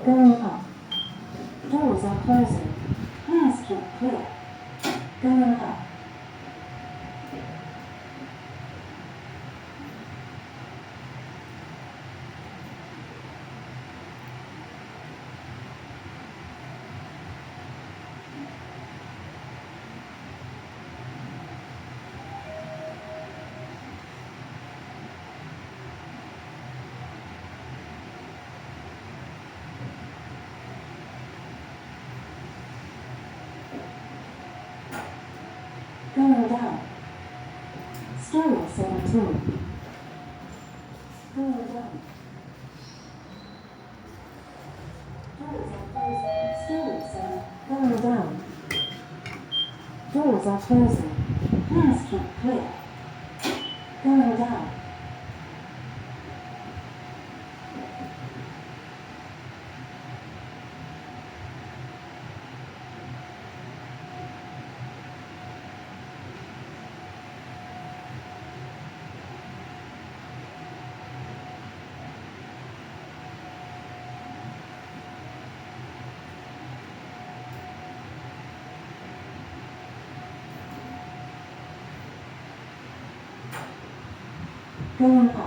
Going up. Doors are closing. Please keep clear. Going up. Going down. Stairwell 17. Going down. Doors are closing. Stairwell 7. Going down. Doors are closing. Please keep clear. Going down. Going up.